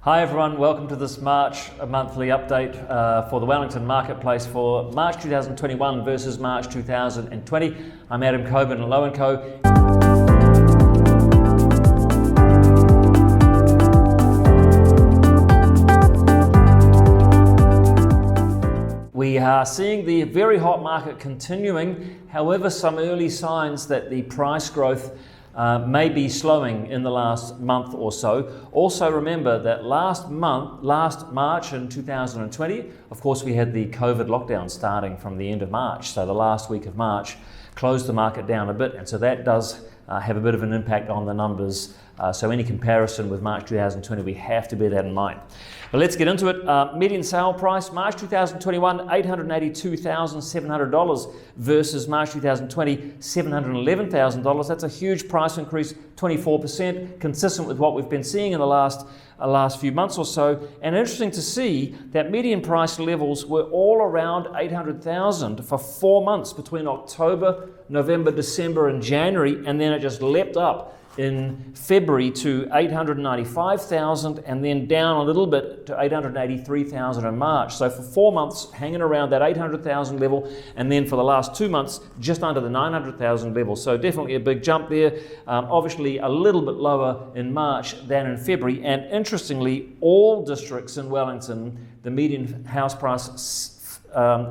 Hi everyone, welcome to this March monthly update for the Wellington marketplace for March 2021 versus March 2020. I'm Adam Cockburn at Lowe Co. We are seeing the very hot market continuing, however some early signs that the price growth may be slowing in the last month or so. Also remember that last March in 2020, of course we had the COVID lockdown starting from the end of March, so the last week of March closed the market down a bit, and so that does have a bit of an impact on the numbers. So any comparison with March 2020, we have to bear that in mind. But let's get into it. Median sale price, March 2021, $882,700 versus March 2020, $711,000. That's a huge price increase, 24%, consistent with what we've been seeing in the last few months or so. And interesting to see that median price levels were all around $800,000 for 4 months between October, November, December, and January, and then it just leapt up in February to $895,000 and then down a little bit to $883,000 in March. So for 4 months hanging around that $800,000 level, and then for the last 2 months just under the $900,000 level. So definitely a big jump there. Obviously a little bit lower in March than in February, and interestingly all districts in Wellington, the median house price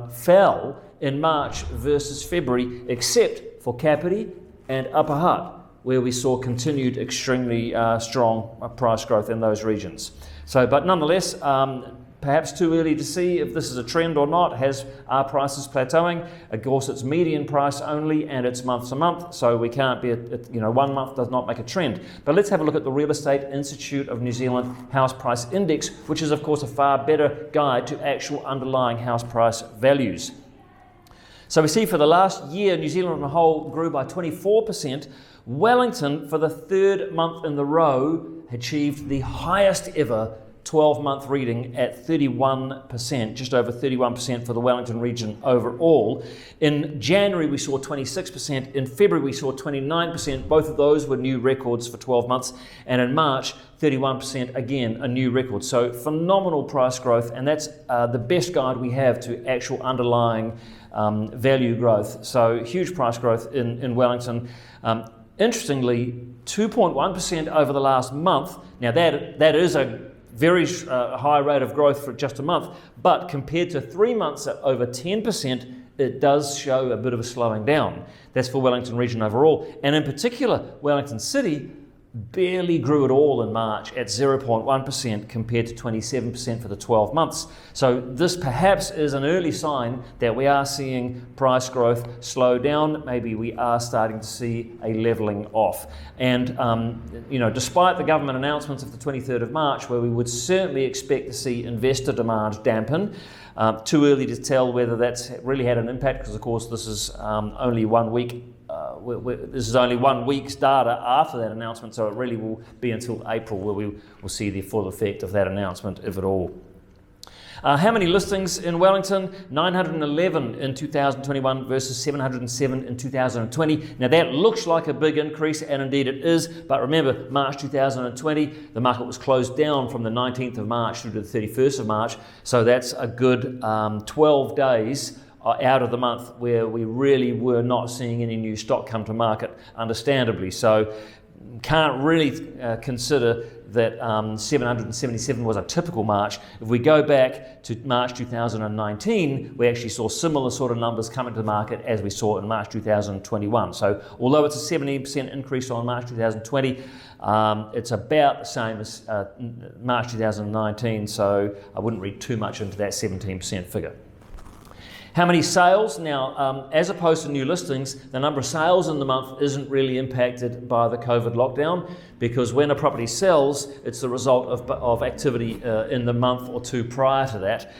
fell in March versus February, except for Kapiti and Upper Hutt, where we saw continued extremely strong price growth in those regions. So, but nonetheless, perhaps too early to see if this is a trend or not. Are prices plateauing? Of course, it's median price only, and it's month to month, so we can't be, 1 month does not make a trend. But let's have a look at the Real Estate Institute of New Zealand House Price Index, which is of course a far better guide to actual underlying house price values. So we see for the last year, New Zealand as a whole grew by 24%. Wellington, for the third month in the row, achieved the highest ever 12-month reading at 31%, just over 31% for the Wellington region overall. In January, we saw 26%. In February, we saw 29%. Both of those were new records for 12 months. And in March, 31%, again, a new record. So phenomenal price growth, and that's the best guide we have to actual underlying value growth. So huge price growth in Wellington. Interestingly, 2.1% over the last month. Now that is a very high rate of growth for just a month, but compared to 3 months at over 10%, it does show a bit of a slowing down. That's for Wellington region overall. And in particular, Wellington City barely grew at all in March at 0.1% compared to 27% for the 12 months. So this perhaps is an early sign that we are seeing price growth slow down. Maybe we are starting to see a leveling off. And despite the government announcements of the 23rd of March, where we would certainly expect to see investor demand dampen, too early to tell whether that's really had an impact, because of course this is only 1 week. This is only 1 week's data after that announcement, so it really will be until April where we will see the full effect of that announcement, if at all. How many listings in Wellington? 911 in 2021 versus 707 in 2020. Now that looks like a big increase, and indeed it is, but remember, March 2020, the market was closed down from the 19th of March through to the 31st of March, so that's a good 12 days out of the month where we really were not seeing any new stock come to market, understandably. So can't really consider that 777 was a typical March. If we go back to March 2019, we actually saw similar sort of numbers coming to the market as we saw in March 2021. So although it's a 17% increase on March 2020, it's about the same as March 2019, so I wouldn't read too much into that 17% figure. How many sales? Now, as opposed to new listings, the number of sales in the month isn't really impacted by the COVID lockdown, because when a property sells, it's the result of activity in the month or two prior to that.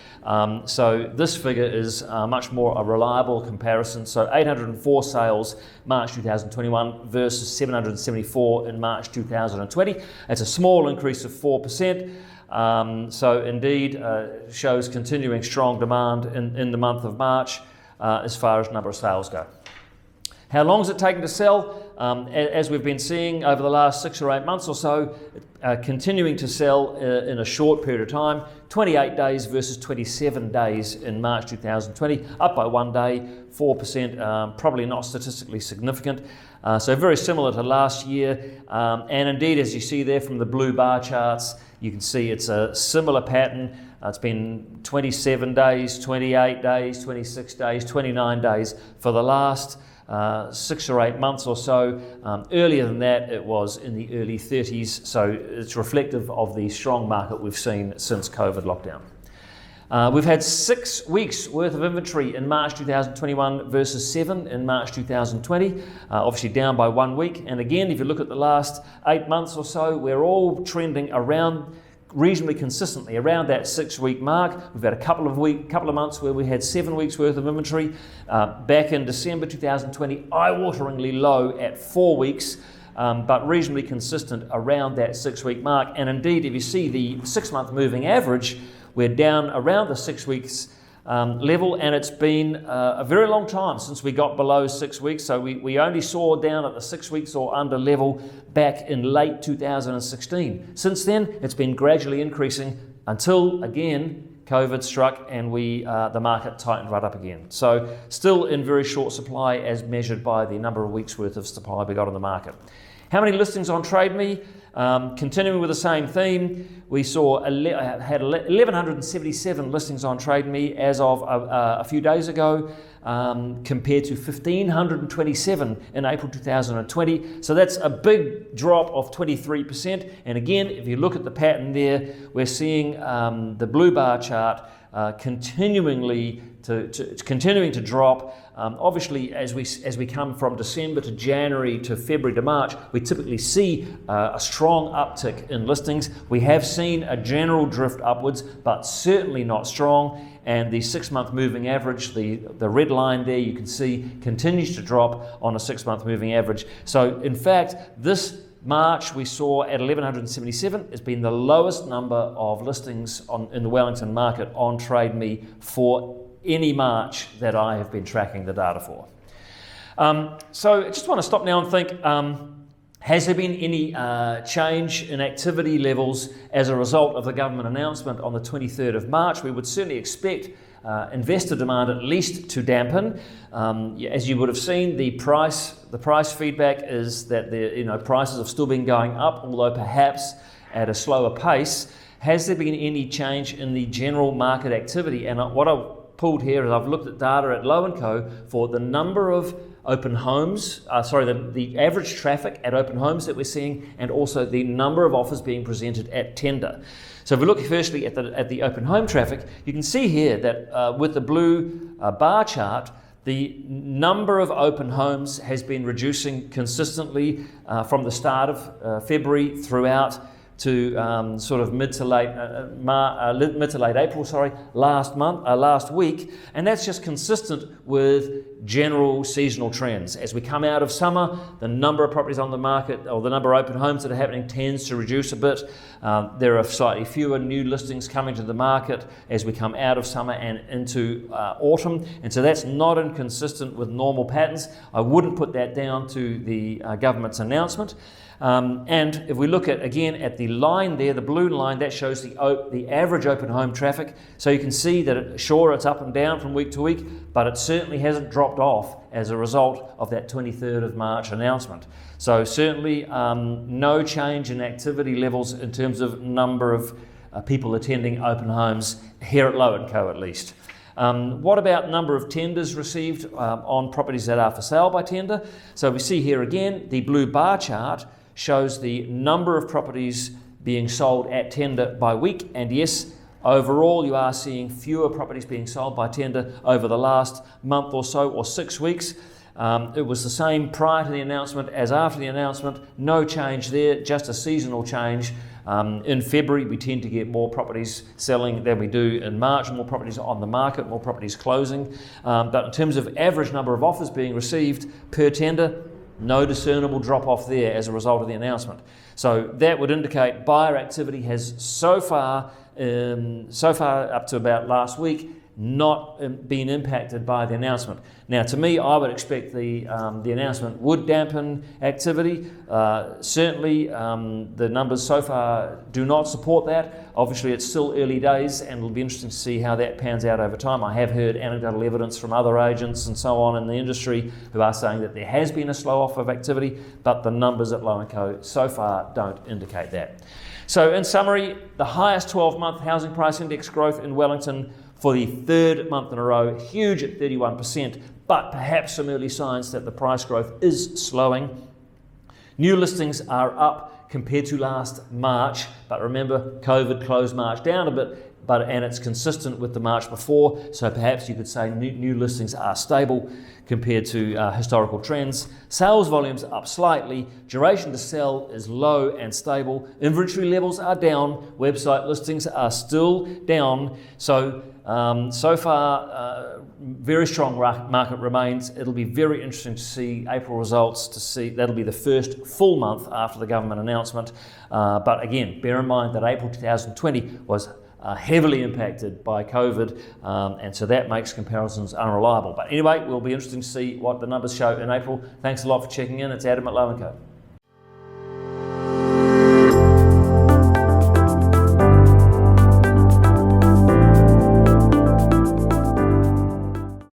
So this figure is much more a reliable comparison. So 804 sales March 2021 versus 774 in March 2020. It's a small increase of 4%. So indeed shows continuing strong demand in the month of March as far as number of sales go. How long is it taking to sell? as we've been seeing over the last 6 or 8 months or so, continuing to sell in a short period of time, 28 days versus 27 days in March 2020, up by 1 day, 4%, probably not statistically significant. So very similar to last year, and indeed, as you see there from the blue bar charts, you can see it's a similar pattern. It's been 27 days, 28 days, 26 days, 29 days for the last 6 or 8 months or so. Earlier than that, it was in the early 30s, so it's reflective of the strong market we've seen since COVID lockdown. We've had 6 weeks worth of inventory in March 2021 versus 7 in March 2020, obviously down by 1 week. And again, if you look at the last 8 months or so, we're all trending around reasonably consistently around that 6-week mark. We've had a couple of months where we had 7 weeks worth of inventory. Back in December 2020, eye-wateringly low at 4 weeks, but reasonably consistent around that 6-week mark. And indeed, if you see the 6-month moving average, we're down around the 6 weeks level, and it's been a very long time since we got below 6 weeks. So we only saw down at the 6 weeks or under level back in late 2016. Since then, it's been gradually increasing until, again, COVID struck and the market tightened right up again. So still in very short supply as measured by the number of weeks worth of supply we got on the market. How many listings on Trade Me? Continuing with the same theme, we had 1,177 listings on Trade Me as of a few days ago, compared to 1,527 in April 2020. So that's a big drop of 23%. And again, if you look at the pattern there, we're seeing the blue bar chart continuing to drop. Obviously, as we come from December to January to February to March, we typically see a strong uptick in listings. We have seen a general drift upwards, but certainly not strong. And the 6-month moving average, the red line there, you can see continues to drop on a 6-month moving average. So in fact, this March we saw at 1,177 has been the lowest number of listings in the Wellington market on Trade Me for any March that I have been tracking the data for. So I just want to stop now and think, has there been any change in activity levels as a result of the government announcement on the 23rd of March? We would certainly expect investor demand at least to dampen. As you would have seen, the price feedback is that prices have still been going up, although perhaps at a slower pace. Has there been any change in the general market activity? And what I've pulled here is I've looked at data at Lowe Co for the number of open homes, the average traffic at open homes that we're seeing, and also the number of offers being presented at tender. So if we look firstly at the open home traffic, you can see here that with the blue bar chart, the number of open homes has been reducing consistently from the start of February throughout to sort of mid to late April, last week, and that's just consistent with general seasonal trends. As we come out of summer, the number of properties on the market, or the number of open homes that are happening, tends to reduce a bit. There are slightly fewer new listings coming to the market as we come out of summer and into autumn, and so that's not inconsistent with normal patterns. I wouldn't put that down to the government's announcement. And if we look at the line there, the blue line, that shows the average open home traffic. So you can see that it's up and down from week to week, but it certainly hasn't dropped off as a result of that 23rd of March announcement. So certainly no change in activity levels in terms of number of people attending open homes here at Lowe Co at least. What about number of tenders received on properties that are for sale by tender? So we see here again, the blue bar chart shows the number of properties being sold at tender by week, and yes, overall you are seeing fewer properties being sold by tender over the last month or so, or 6 weeks. It was the same prior to the announcement as after the announcement. No change there, just a seasonal change. In February we tend to get more properties selling than we do in March, more properties on the market, more properties closing. But in terms of average number of offers being received per tender, no discernible drop off there as a result of the announcement. So that would indicate buyer activity has so far up to about last week not been impacted by the announcement. Now, to me, I would expect the announcement would dampen activity. Certainly, the numbers so far do not support that. Obviously, it's still early days, and it'll be interesting to see how that pans out over time. I have heard anecdotal evidence from other agents and so on in the industry who are saying that there has been a slow off of activity, but the numbers at Lowe Co so far don't indicate that. So, in summary, the highest 12-month housing price index growth in Wellington for the third month in a row, huge at 31%, but perhaps some early signs that the price growth is slowing. New listings are up compared to last March, but remember, COVID closed March down a bit, and it's consistent with the March before, so perhaps you could say new listings are stable compared to historical trends. Sales volumes are up slightly, duration to sell is low and stable, inventory levels are down, website listings are still down, so far very strong market remains. It'll be very interesting to see April results, that'll be the first full month after the government announcement, but again, bear in mind that April 2020 was heavily impacted by COVID, and so that makes comparisons unreliable. But anyway, we'll be interested to see what the numbers show in April. Thanks a lot for checking in. It's Adam at Lowe Co.